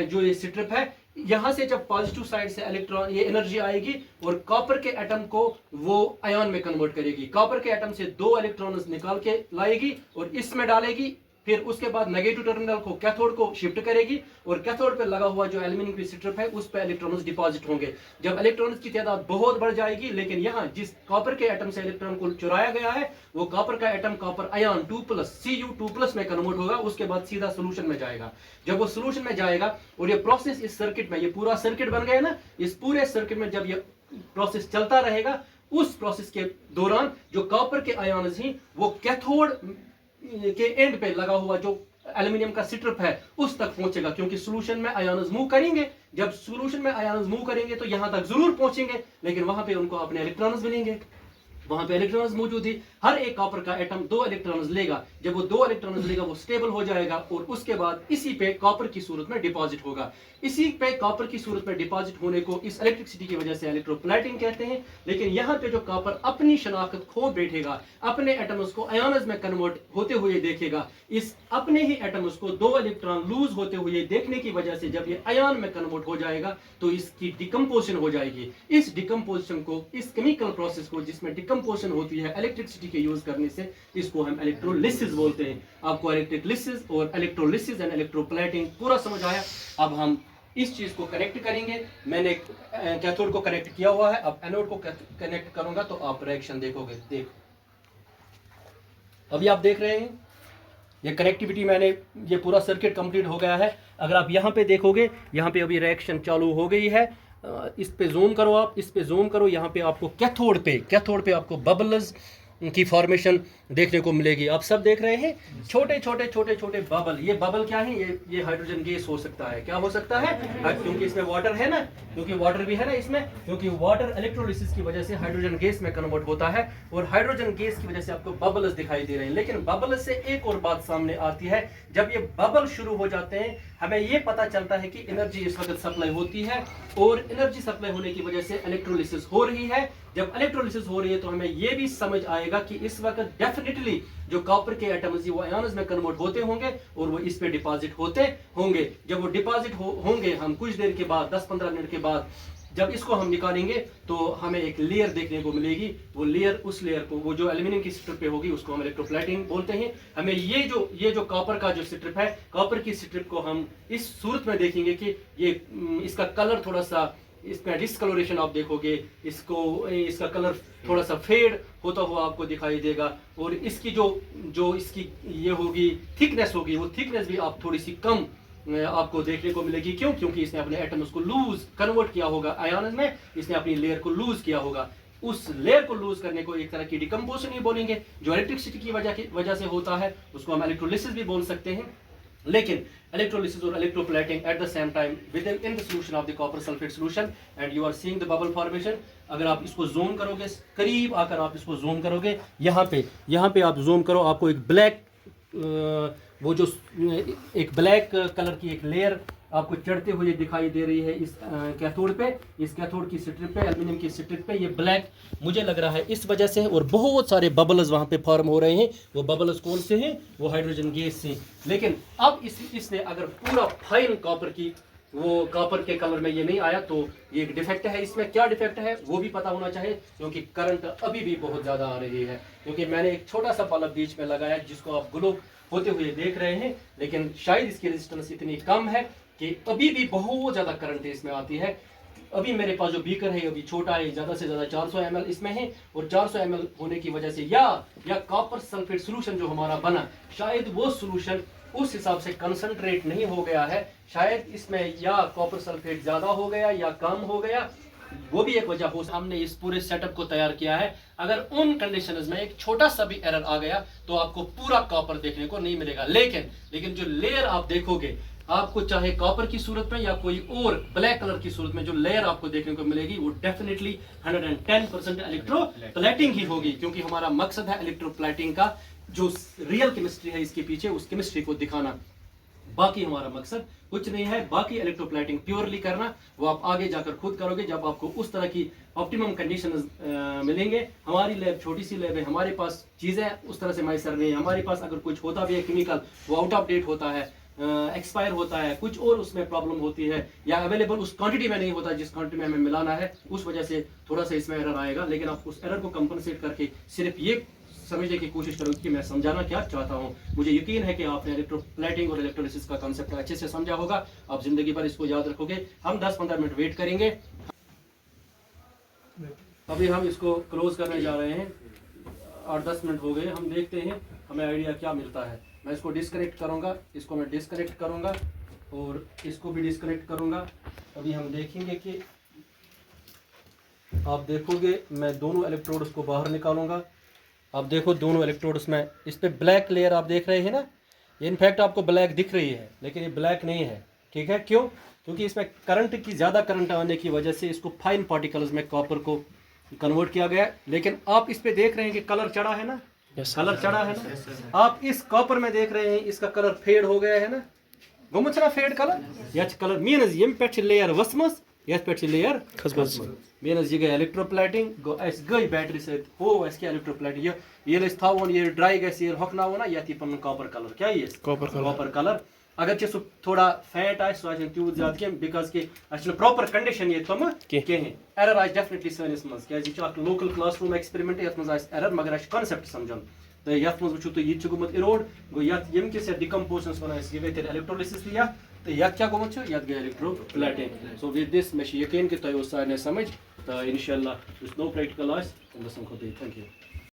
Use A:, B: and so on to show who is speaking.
A: जो ये स्ट्रिप है, यहां से जब पॉजिटिव साइड से इलेक्ट्रॉन ये एनर्जी आएगी और कॉपर के एटम को वो आयन में कन्वर्ट करेगी। कॉपर के एटम से 2 इलेक्ट्रॉन्स निकाल के लाएगी और इसमें डालेगी, फिर उसके बाद नेगेटिव टर्मिनल को कैथोड को शिफ्ट करेगी और कैथोड पे लगा हुआ जो एल्यूमिनियम की स्ट्रिप है उस पे इलेक्ट्रॉन्स डिपॉजिट होंगे। जब इलेक्ट्रॉन्स की तादाद बहुत बढ़ जाएगी, लेकिन यहाँ जिस कॉपर के एटम से इलेक्ट्रॉन को चुराया गया है वो कॉपर का एटम कॉपर आयन 2+ Cu2+ में कन्वर्ट होगा, उसके बाद सीधा सोल्यूशन में जाएगा। जब वो सोल्यूशन में जाएगा और ये प्रोसेस इस सर्किट में, ये पूरा सर्किट बन गया ना, इस पूरे सर्किट में जब ये प्रोसेस चलता रहेगा, उस प्रोसेस के दौरान जो कॉपर के आयन्स हैं वो कैथोड के एंड पे लगा हुआ जो एल्यूमिनियम का स्ट्रिप है उस तक पहुंचेगा, क्योंकि सॉल्यूशन में आयन्स मूव करेंगे। जब सॉल्यूशन में आयन्स मूव करेंगे तो यहां तक जरूर पहुंचेंगे, लेकिन वहां पे उनको अपने इलेक्ट्रॉन्स मिलेंगे, वहां पे इलेक्ट्रॉन्स मौजूद ही। हर एक कॉपर का एटम 2 इलेक्ट्रॉन्स लेगा। जब वो 2 इलेक्ट्रॉन्स लेगा वो स्टेबल हो जाएगा और उसके बाद इसी पे कॉपर की सूरत में डिपॉजिट होगा। इसी पे कॉपर की सूरत में डिपॉजिट होने को इस इलेक्ट्रिसिटी की वजह से इलेक्ट्रोप्लेटिंग कहते हैं। लेकिन यहाँ पे जो कॉपर अपनी शनाख्त खो बैठेगा, अपने एटम्स को आयन्स में कन्वर्ट होते हुए देखेगा, इस अपने ही एटम्स को 2 इलेक्ट्रॉन लूज होते हुए देखने की वजह से जब ये आयन में कन्वर्ट हो जाएगा तो इसकी डिकम्पोजिशन हो जाएगी। इस डिकम्पोजिशन को, इस केमिकल प्रोसेस को जिसमें डिकम्पोजिशन होती है इलेक्ट्रिसिटी के यूज करने से, इसको हम इलेक्ट्रोलिसिस बोलते हैं। आपको इलेक्ट्रिकलिसिस और इलेक्ट्रोलिसिस एंड इलेक्ट्रोप्लेटिंग पूरा समझ आया। अब हम इस चीज को कनेक्ट करेंगे। मैंने कैथोड को कनेक्ट किया हुआ है, अब एनोड को कनेक्ट करूंगा तो आप रिएक्शन देखोगे। देखो अभी आप देख रहे हैं ये कनेक्टिविटी, मैंने ये पूरा सर्किट कंप्लीट हो गया है। अगर आप यहाँ पे देखोगे, यहाँ पे अभी रिएक्शन चालू हो गई है। इस पे जूम करो, आप इस पे जूम करो, यहाँ पे आपको कैथोड पे आपको बबल्स की फॉर्मेशन देखने को मिलेगी। आप सब देख रहे हैं छोटे छोटे बबल। ये बबल क्या है? ये हाइड्रोजन गैस हो सकता है। क्या हो सकता है? क्योंकि इसमें वाटर है ना, क्योंकि वाटर भी है ना इसमें, क्योंकि वाटर इलेक्ट्रोलिसिस की वजह से हाइड्रोजन गैस में कन्वर्ट होता है और हाइड्रोजन गैस की वजह से आपको बबल्स दिखाई दे रहे हैं। लेकिन बबल्स से एक और बात सामने आती है, जब ये बबल शुरू हो जाते हैं हमें ये पता चलता है कि एनर्जी इस वक्त सप्लाई होती है और एनर्जी सप्लाई होने की वजह से इलेक्ट्रोलिसिस हो रही है। जब इलेक्ट्रोलिसिस हो रही है तो हमें यह भी समझ आएगा कि इस वक्त डेफिनेटली जो कॉपर के एटम्स वो आयन्स में कन्वर्ट होते होंगे और वो इस पे डिपॉजिट होते होंगे। जब वो डिपॉजिट होंगे, हम कुछ देर के बाद 10-15 मिनट के बाद जब इसको हम निकालेंगे तो हमें एक लेयर देखने को मिलेगी। वो लेयर, उस लेयर को, वो जो एल्यूमिनियम की स्ट्रिप पे होगी उसको हम इलेक्ट्रोप्लेटिंग बोलते हैं। हमें ये जो कॉपर का जो स्ट्रिप है, कॉपर की स्ट्रिप को हम इस सूरत में देखेंगे कि ये इसका कलर थोड़ा सा, इसमें डिस्कलोरेशन आप देखोगे, इसका कलर थोड़ा सा फेड होता हुआ आपको दिखाई देगा और इसकी जो इसकी ये होगी थिकनेस होगी, वो थिकनेस भी आप थोड़ी सी कम आपको देखने को मिलेगी। क्यों? क्योंकि इसने अपने एटम्स को लूज कन्वर्ट किया होगा आयन में, इसने अपनी लेयर को लूज किया होगा। उस लेयर को लूज करने को एक तरह की डिकम्पोजिशन ही बोलेंगे, जो इलेक्ट्रिसिटी की वजह से होता है उसको हम इलेक्ट्रोलिसिस भी बोल सकते हैं। लेकिन इलेक्ट्रोलिसिस और electroplating at the same time with in the solution of the copper sulphate solution and you are seeing the bubble formation. अगर आप इसको जूम करोगे, करीब आकर आप इसको जूम करोगे, यहाँ पे आप जूम करो, आपको एक ब्लैक एक ब्लैक कलर की एक लेयर आपको चढ़ते हुए दिखाई दे रही है इस कैथोड पे, इस कैथोड की स्ट्रिप पे, एल्यूमिनियम की स्ट्रिप पे। ये ब्लैक मुझे लग रहा है इस वजह से, और बहुत सारे बबल्स वहाँ पे फॉर्म हो रहे हैं। वो बबल्स कौन से हैं? वो हाइड्रोजन गैस से। लेकिन अब इसने अगर पूरा फाइन कॉपर के कलर में ये नहीं आया तो ये एक डिफेक्ट है। इसमें क्या डिफेक्ट है वो भी पता होना चाहिए, क्योंकि करंट अभी भी बहुत ज़्यादा आ रही है। क्योंकि मैंने एक छोटा सा बल्ब बीच में लगाया जिसको आप ग्लो होते हुए देख रहे हैं, लेकिन शायद इसकी रेजिस्टेंस इतनी कम है कि अभी भी बहुत ज़्यादा करंट इसमें आती है। अभी मेरे पास जो बीकर है अभी छोटा है, ज़्यादा से ज़्यादा 400 ml इसमें है, और 400 ml होने की वजह से या कॉपर सल्फेट सोल्यूशन जो हमारा बना, शायद वो सोल्यूशन उस हिसाब से कंसंट्रेट नहीं हो गया है। शायद इसमें या कॉपर सल्फेट ज़्यादा हो गया या कम हो गया, वो भी एक वजह हो। हमने इस पूरे सेटअप को तैयार किया है। अगर उन कंडीशंस में एक छोटा सा भी एरर आ गया तो आपको पूरा कॉपर देखने को नहीं मिलेगा। लेकिन जो लेयर आप देखोगे, आपको चाहे कॉपर की सूरत में या कोई और ब्लैक कलर की सूरत में जो लेयर आपको देखने को मिलेगी वो डेफिनेटली 110% इलेक्ट्रोप्लेटिंग ही होगी, क्योंकि हमारा मकसद है इलेक्ट्रोप्लेटिंग का जो रियल केमिस्ट्री है इसके पीछे, उस केमिस्ट्री को दिखाना। बाकी हमारा मकसद कुछ नहीं है। बाकी इलेक्ट्रोप्लेटिंग प्योरली करना वो आप आगे जाकर खुद करोगे जब आपको उस तरह की ऑप्टिमम कंडीशंस मिलेंगे। हमारी लैब छोटी सी लैब है, हमारे पास चीज़ें उस तरह से मैसर नहीं है। हमारे पास अगर कुछ होता भी है केमिकल, वो आउट ऑफ डेट होता है, एक्सपायर होता है, कुछ और उसमें प्रॉब्लम होती है, या अवेलेबल उस क्वांटिटी में नहीं होता जिस क्वांटिटी में हमें मिलाना है, उस वजह से थोड़ा सा इसमें एरर आएगा। लेकिन आप उस एरर को कंपनसेट करके सिर्फ ये समझने की कोशिश करो कि मैं समझाना क्या चाहता हूँ। मुझे यकीन है कि आपने इलेक्ट्रोप्लेटिंग और इलेक्ट्रोलिसिस का कंसेप्ट अच्छे से समझा होगा, आप जिंदगी भर इसको याद रखोगे। हम 10-15 मिनट वेट करेंगे। अभी हम इसको क्लोज करने जा रहे हैं, 8-10 मिनट हो गए। हम देखते हैं हमें आइडिया क्या मिलता है। मैं इसको डिस्कनेक्ट करूंगा, इसको मैं डिस्कनेक्ट करूंगा और इसको भी डिस्कनेक्ट करूंगा। अभी हम देखेंगे कि आप देखोगे मैं दोनों इलेक्ट्रोड्स को बाहर निकालूंगा। आप देखो दोनों इलेक्ट्रोड्स में इस पे ब्लैक लेयर आप देख रहे हैं ना, ये इनफैक्ट आपको ब्लैक दिख रही है लेकिन ये ब्लैक नहीं है, ठीक है। क्यों? क्योंकि इसमें करंट की ज़्यादा करंट आने की वजह से इसको फाइन पार्टिकल्स में कॉपर को कन्वर्ट किया गया है। लेकिन आप इस पे देख रहे हैं कि कलर चढ़ा है ना, कलर चढ़ा है ना। आप इस कॉपर में देख रहे हैं इसका कलर फेड हो गया है ना, गोमुत ना फेड कलर या कलर मीनस यम पे लेयर वसमस यथ पे लेयर खसमस मीनस ये गई इलेक्ट्रोप्लेटिंग गो अस गई बैटरी सहित हो अस क्या इलेक्ट्रोप्लेटिंग ये थावन ये ड्राई गस ये हकनाव ना यथ पन कॉपर कलर क्या ये कॉपर कलर अगर चे सो थोड़ा फैट आए सो त्यूत ज्यादा कह बिकॉज कि प्रॉपर कंडीशन ये तुम कहें एरर आज डेफिनेटली सैनिस मज क्या लोकल क्लासरूम एक्सपेरिमेंट ये मज एरर मगर कॉन्सेप्ट समझन तो ये वो तो यह गुमुत इरोड गो यम किस डिकम्पोजन वन ये गई इलेक्ट्रोलिसिस तो यह क्या गुमुत यह गई electroplating. So with this may यकीन कि तुम सारे समझ तो इंशाल्लाह नो प्रैक्टिकल तम गसन खुद। Thank you.